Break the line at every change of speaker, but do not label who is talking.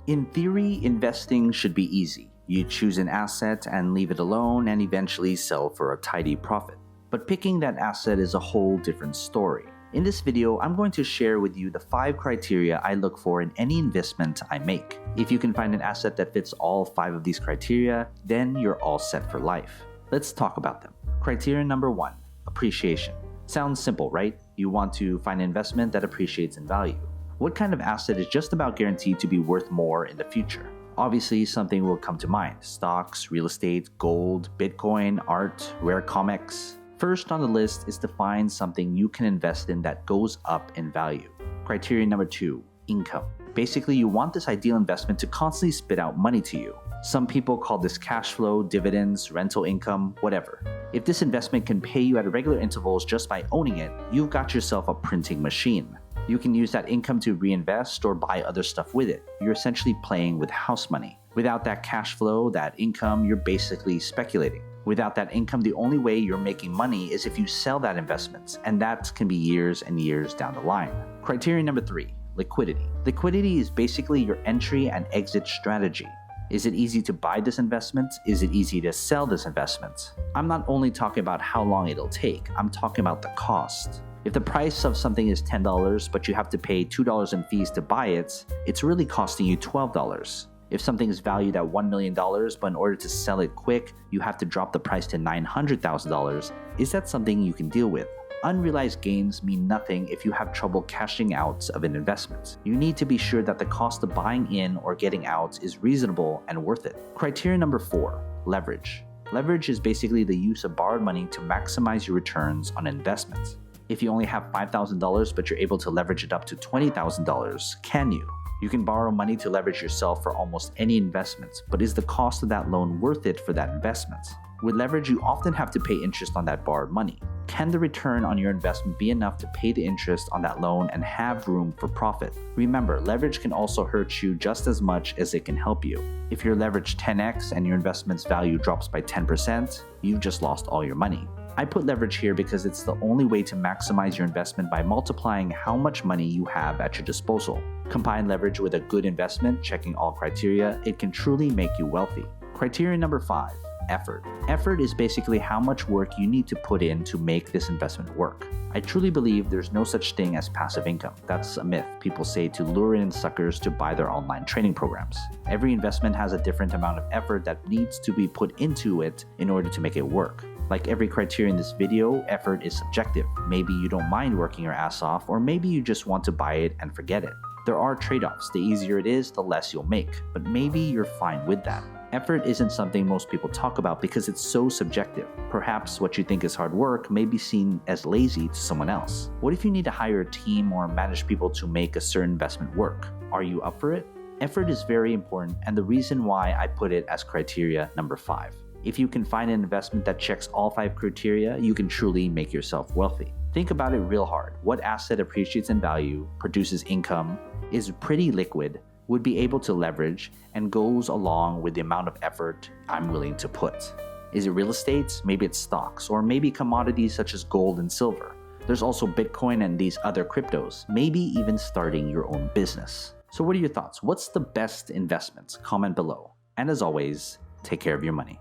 In theory, investing should be easy. You choose an asset and leave it alone and eventually sell for a tidy profit. But picking that asset is a whole different story. In this video, I'm going to share with you the 5 criteria I look for in any investment I make. If you can find an asset that fits all 5 of these criteria, then you're all set for life. Let's talk about them. Criteria number 1, appreciation. Sounds simple, right? You want to find an investment that appreciates in value. What kind of asset is just about guaranteed to be worth more in the future? Obviously, something will come to mind. Stocks, real estate, gold, Bitcoin, art, rare comics. First on the list is to find something you can invest in that goes up in value. Criteria number 2, income. Basically, you want this ideal investment to constantly spit out money to you. Some people call this cash flow, dividends, rental income, whatever. If this investment can pay you at regular intervals just by owning it, you've got yourself a printing machine. You can use that income to reinvest or buy other stuff with it. You're essentially playing with house money. Without that cash flow, that income, you're basically speculating. Without that income, the only way you're making money is if you sell that investment, and that can be years and years down the line. Criteria number 3, liquidity. Liquidity is basically your entry and exit strategy. Is it easy to buy this investment? Is it easy to sell this investment? I'm not only talking about how long it'll take, I'm talking about the cost. If the price of something is $10, but you have to pay $2 in fees to buy it, it's really costing you $12. If something is valued at $1 million, but in order to sell it quick, you have to drop the price to $900,000, is that something you can deal with? Unrealized gains mean nothing if you have trouble cashing out of an investment. You need to be sure that the cost of buying in or getting out is reasonable and worth it. Criteria number 4, leverage. Leverage is basically the use of borrowed money to maximize your returns on investments. If you only have $5,000 but you're able to leverage it up to $20,000, can you? You can borrow money to leverage yourself for almost any investment, but is the cost of that loan worth it for that investment? With leverage, you often have to pay interest on that borrowed money. Can the return on your investment be enough to pay the interest on that loan and have room for profit? Remember, leverage can also hurt you just as much as it can help you. If you're leveraged 10x and your investment's value drops by 10%, you've just lost all your money. I put leverage here because it's the only way to maximize your investment by multiplying how much money you have at your disposal. Combine leverage with a good investment, checking all criteria, it can truly make you wealthy. Criteria number 5, effort. Effort is basically how much work you need to put in to make this investment work. I truly believe there's no such thing as passive income. That's a myth people say to lure in suckers to buy their online training programs. Every investment has a different amount of effort that needs to be put into it in order to make it work. Like every criteria in this video, effort is subjective. Maybe you don't mind working your ass off, or maybe you just want to buy it and forget it. There are trade-offs. The easier it is, the less you'll make. But maybe you're fine with that. Effort isn't something most people talk about because it's so subjective. Perhaps what you think is hard work may be seen as lazy to someone else. What if you need to hire a team or manage people to make a certain investment work? Are you up for it? Effort is very important, and the reason why I put it as criteria number 5. If you can find an investment that checks all 5 criteria, you can truly make yourself wealthy. Think about it real hard. What asset appreciates in value, produces income, is pretty liquid, would be able to leverage, and goes along with the amount of effort I'm willing to put? Is it real estate? Maybe it's stocks, or maybe commodities such as gold and silver. There's also Bitcoin and these other cryptos, maybe even starting your own business. So what are your thoughts? What's the best investment? Comment below. And as always, take care of your money.